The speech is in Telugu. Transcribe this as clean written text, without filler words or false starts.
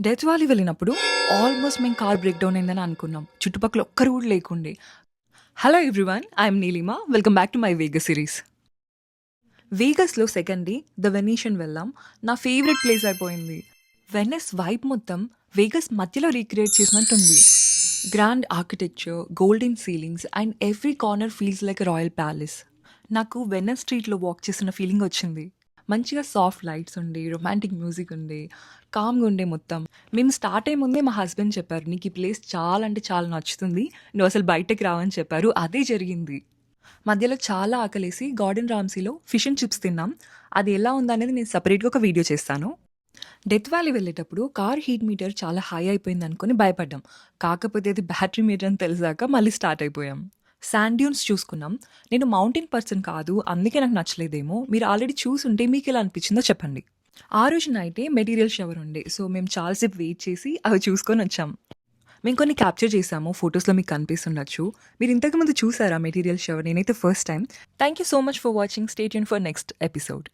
డెత్ వ్యాలీ వెళ్ళినప్పుడు ఆల్మోస్ట్ మేము కార్ బ్రేక్ డౌన్ అయిందని అనుకున్నాం. చుట్టుపక్కల ఒక్కరు కూడా లేకుండే. Hello everyone, I'm Neelima. Welcome back to my Vegas series. వేగస్లో సెకండ్ డే ద వెనీషియన్ వెళ్ళాం. నా ఫేవరెట్ ప్లేస్ అయిపోయింది. వెనెస్ వైబ్ మొత్తం వేగస్ మధ్యలో రీక్రియేట్ చేసినట్టుంది. Grand architecture, golden ceilings and every corner feels like royal palace. నాకు వెనెస్ స్ట్రీట్లో వాక్ చేసిన ఫీలింగ్ వచ్చింది. మంచిగా సాఫ్ట్ లైట్స్ ఉండే, రొమాంటిక్ మ్యూజిక్ ఉండే, కామ్గా ఉండే మొత్తం. మేము స్టార్ట్ అయ్యే ముందే మా హస్బెండ్ చెప్పారు, నీకు ఈ ప్లేస్ చాలా అంటే చాలా నచ్చుతుంది, నువ్వు అసలు బయటకు రావని చెప్పారు. అదే జరిగింది. మధ్యలో చాలా ఆకలేసి గార్డెన్ రామ్సీలో ఫిష్ అండ్ చిప్స్ తిన్నాం. అది ఎలా ఉందనేది నేను సపరేట్గా ఒక వీడియో చేస్తాను. డెత్ వ్యాలీ వెళ్ళేటప్పుడు కార్ హీట్ మీటర్ చాలా హై అయిపోయింది అనుకుని భయపడ్డాం. కాకపోతే అది బ్యాటరీ మీటర్ అని తెలిసాక మళ్ళీ స్టార్ట్ అయిపోయాం. శాండ్ డ్యూన్స్ చూసుకున్నాం. నేను మౌంటైన్ పర్సన్ కాదు, అందుకే నాకు నచ్చలేదేమో. మీరు ఆల్రెడీ చూసుంటే మీకు ఎలా అనిపించిందో చెప్పండి. ఆ రోజు నైటే మెటీరియల్ షవర్ ఉండే, సో మేము చాలాసేపు వెయిట్ చేసి అవి చూసుకొని వచ్చాం. మేము కొన్ని క్యాప్చర్ చేసాము, ఫొటోస్లో మీకు కనిపిస్తుండొచ్చు. మీరు ఇంతకుముందు చూసారా మెటీరియల్ షవర్? నేనైతే first time. Thank you so much for watching. Stay tune for next episode.